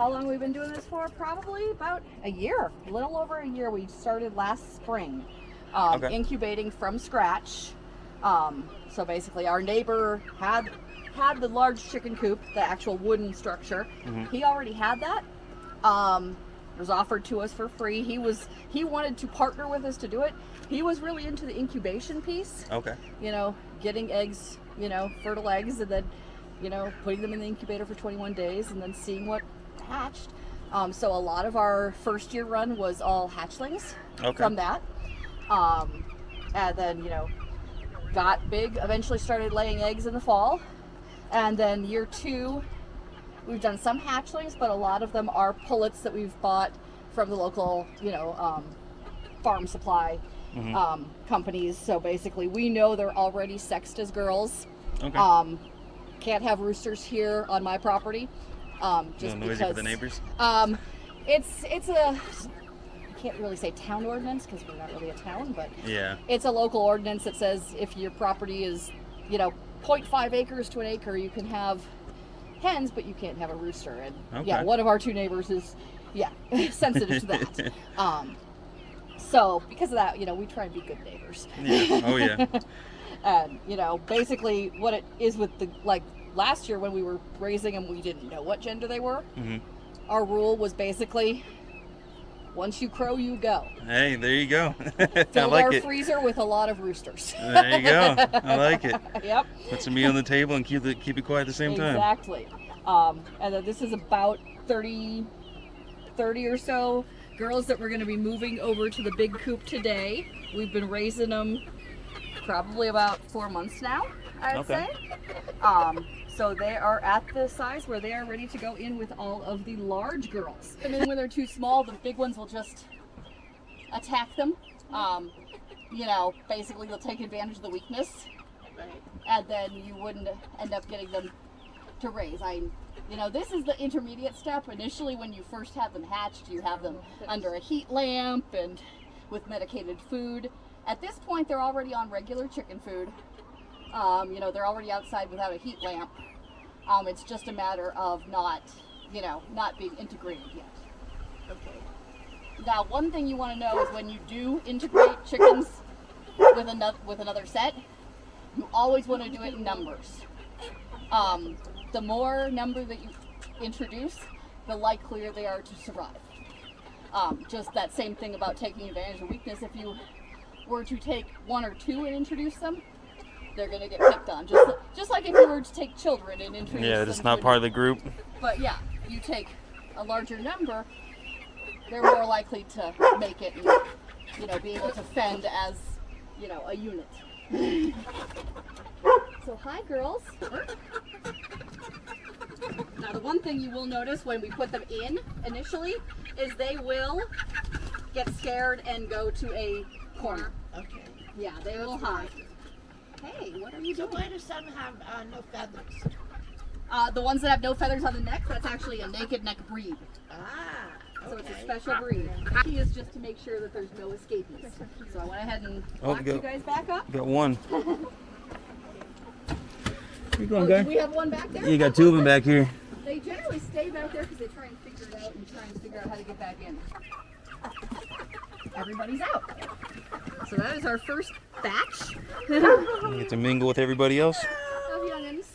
how long we've been doing this for? Probably about a year, a little over a year. We started last spring, incubating from scratch. So basically our neighbor had the large chicken coop, the actual wooden structure. He already had that. It was offered to us for free. He wanted to partner with us to do it. He was really into the incubation piece. Okay. You know, getting eggs, you know, fertile eggs, and then, you know, putting them in the incubator for 21 days and then seeing what hatched. So a lot of our first year run was all hatchlings from that. And then, you know, got big, eventually started laying eggs in the fall. And then year 2, we've done some hatchlings, but a lot of them are pullets that we've bought from the local, you know, farm supply companies. So basically we know they're already sexed as girls. Can't have roosters here on my property. Just noisy because for the neighbors. It's a, I can't really say town ordinance because we're not really a town, but yeah, it's a local ordinance that says if your property is, you know, 0.5 acres to an acre, you can have hens, but you can't have a rooster. And yeah, one of our 2 neighbors is sensitive to that. So because of that, you know, we try and be good neighbors. Yeah. Oh yeah. And you know, basically what it is with the, like last year when we were raising them, we didn't know what gender they were. Our rule was basically, once you crow, you go. Hey, there you go. Filled our freezer with a lot of roosters. There you go. I like it. Yep. Put some meat on the table and keep it quiet at the same time. Exactly. And then this is about 30 or so girls that we're going to be moving over to the big coop today. We've been raising them probably about 4 months now, I'd say. So they are at the size where they are ready to go in with all of the large girls. And then when they're too small, the big ones will just attack them. You know, basically they'll take advantage of the weakness, and then you wouldn't end up getting them to raise. You know, this is the intermediate step. Initially, when you first have them hatched, you have them under a heat lamp and with medicated food. At this point, they're already on regular chicken food. You know, they're already outside without a heat lamp. It's just a matter of not being integrated yet. Okay. Now, one thing you want to know is when you do integrate chickens with another set, you always want to do it in numbers. The more number that you introduce, the likelier they are to survive. Just that same thing about taking advantage of weakness. If you were to take 1 or 2 and introduce them, they're going to get picked on. Just like if you were to take children and introduce them. Yeah, it's not part of the group. But yeah, you take a larger number, they're more likely to make it and, you know, be able to fend as, you know, a unit. So hi girls. Now the one thing you will notice when we put them in initially is they will get scared and go to a corner. Okay. Yeah, they will hide. Hey, what are you doing? Why do some have no feathers? The ones that have no feathers on the neck, that's actually a naked neck breed. Ah, okay. So it's a special breed. The key is just to make sure that there's no escapees. So I went ahead and locked you guys back up. Got one. Where you going, Do guy? we have one back there? You got 2 of them back here. They generally stay back there because they try and figure it out and try and figure out how to get back in. Everybody's out. So that is our first batch You get to mingle with everybody else. of youngins.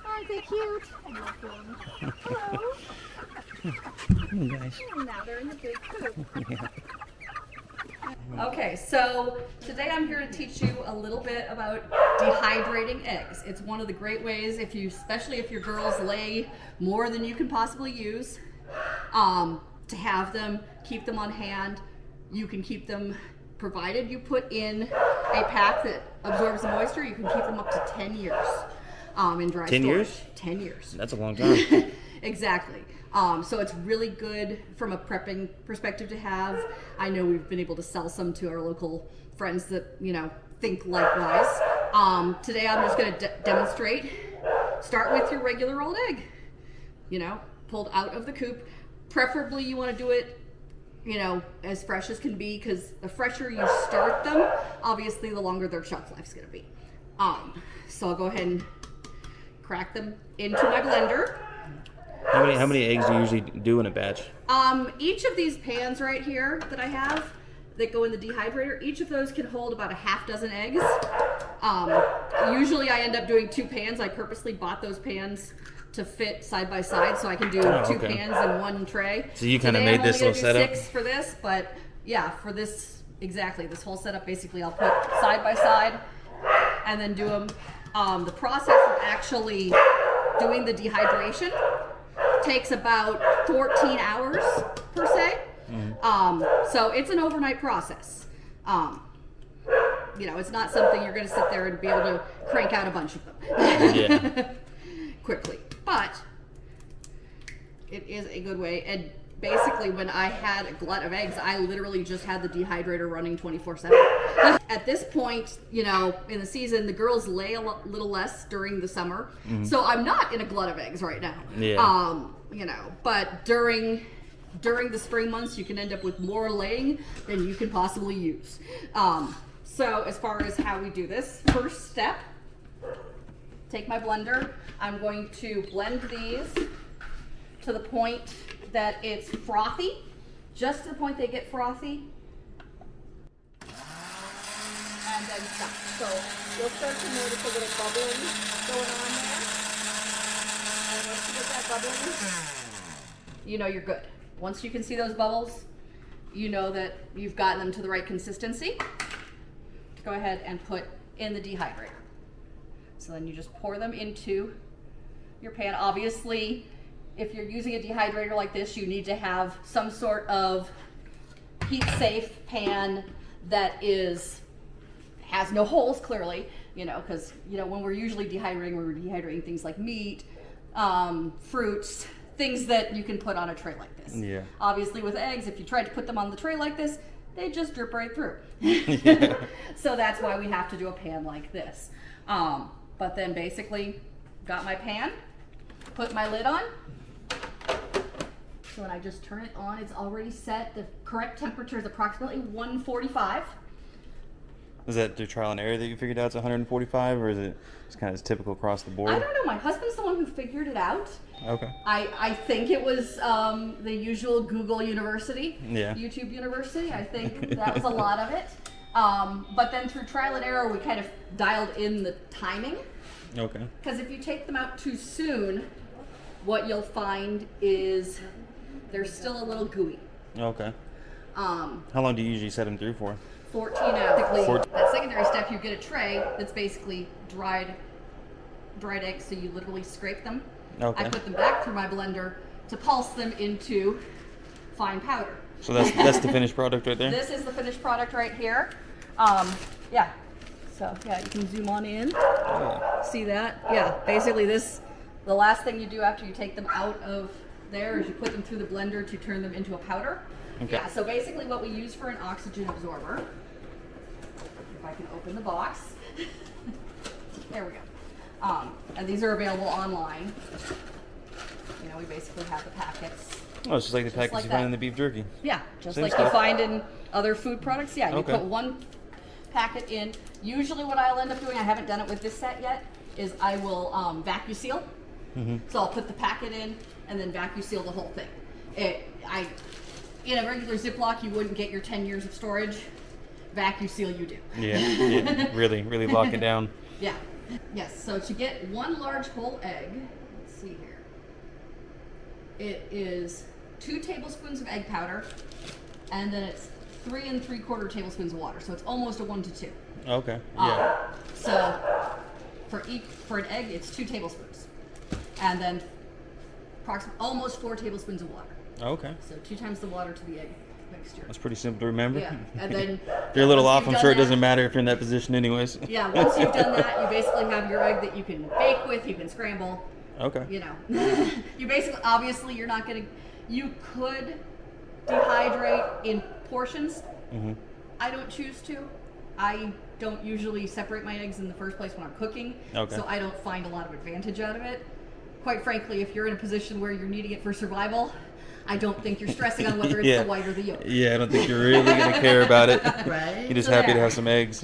Aren't they cute? Hello. Nice. Now they're in the big coop. Yeah. Okay, so today I'm here to teach you a little bit about dehydrating eggs. It's one of the great ways, especially if your girls lay more than you can possibly use, to have them, keep them on hand. You can keep them, provided you put in a pack that absorbs the moisture, you can keep them up to 10 years in dry storage. 10 years? 10 years. That's a long time. Exactly. So it's really good from a prepping perspective to have. I know we've been able to sell some to our local friends that, you know, think likewise. Today I'm just going to demonstrate. Start with your regular old egg, you know, pulled out of the coop. Preferably you want to do it, you know, as fresh as can be, because the fresher you start them, obviously the longer their shelf life is going to be. So I'll go ahead and crack them into my blender. How many eggs do you usually do in a batch? Each of these pans right here that I have that go in the dehydrator, each of those can hold about a half dozen eggs. Usually I end up doing 2 pans. I purposely bought those pans to fit side by side so I can do 2 okay. pans in one tray. So you kind of Today made I'm this only little gonna do setup? 6 for this, but yeah, for this, exactly, this whole setup, basically I'll put side by side and then do them. The process of actually doing the dehydration takes about 14 hours per se. So it's an overnight process. You know, it's not something you're going to sit there and be able to crank out a bunch of them Yeah. quickly. But it is a good way. And basically, when I had a glut of eggs, I literally just had the dehydrator running 24/7. At this point, you know, in the season, the girls lay a little less during the summer, so I'm not in a glut of eggs right now. Yeah. You know, but during the spring months, you can end up with more laying than you can possibly use. So as far as how we do this, first step, take my blender. I'm going to blend these to the point that it's frothy, just to the point they get frothy, and then stop. So you'll start to notice a little bubbling going on there. And once you get that bubbling, you know you're good. Once you can see those bubbles, you know that you've gotten them to the right consistency. Go ahead and put in the dehydrator. So then you just pour them into your pan. Obviously, if you're using a dehydrator like this, you need to have some sort of heat-safe pan that has no holes, clearly, you know, because, you know, when we're usually dehydrating, we're dehydrating things like meat, fruits, things that you can put on a tray like this. Yeah. Obviously, with eggs, if you tried to put them on the tray like this, they just drip right through. Yeah. So that's why we have to do a pan like this. But then basically, got my pan, put my lid on. So when I just turn it on, it's already set. The correct temperature is approximately 145. Is that through trial and error that you figured out it's 145, or is it just kind of typical across the board? I don't know. My husband's the one who figured it out. Okay. I think it was the usual Google University, Yeah. YouTube University. I think that was a lot of it. But then through trial and error, we kind of dialed in the timing. Okay. Because if you take them out too soon, what you'll find is they're still a little gooey. Okay. How long do you usually set them through for? 14 hours. Four- That secondary step, you get a tray that's basically dried eggs, so you literally scrape them. Okay. I put them back through my blender to pulse them into fine powder. So that's the finished product right there? This is the finished product right here. Yeah. So yeah, you can zoom on in. Oh. See that? Yeah. Basically, the last thing you do after you take them out of there is you put them through the blender to turn them into a powder. Okay. Yeah. So basically, what we use for an oxygen absorber. If I can open the box. There we go. And these are available online. You know, we basically have the packets. Oh, it's just like the packets like you find that. in the beef jerky. Yeah, just Same like stuff. you find in other food products. Yeah, you Okay. put one packet in. Usually what I'll end up doing, I haven't done it with this set yet, is I will vacuum seal. So I'll put the packet in and then vacuum seal the whole thing. In a regular Ziploc, you wouldn't get your 10 years of storage. Vacuum seal, you do. Yeah. Really, really lock it down. Yeah. Yes, so to get one large whole egg, let's see here. It is 2 tablespoons of egg powder, and then it's 3 3/4 tablespoons of water. So it's almost a 1 to 2. Okay. Yeah. So for an egg, it's 2 tablespoons, and then almost 4 tablespoons of water. Okay. So 2 times the water to the egg mixture. That's pretty simple to remember. Yeah, and then If you're a little once off, you've I'm done sure it that- doesn't matter if you're in that position anyways. Yeah, once you've done that, you basically have your egg that you can bake with, you can scramble. Okay. You know, you basically, obviously, you're not gonna. You could dehydrate in portions. I don't choose to. I don't usually separate my eggs in the first place when I'm cooking, Okay. so I don't find a lot of advantage out of it. Quite frankly, if you're in a position where you're needing it for survival, I don't think you're stressing on whether it's Yeah. the white or the yolk. Yeah, I don't think you're really going to care about it. Right? You're just So happy to there. have some eggs.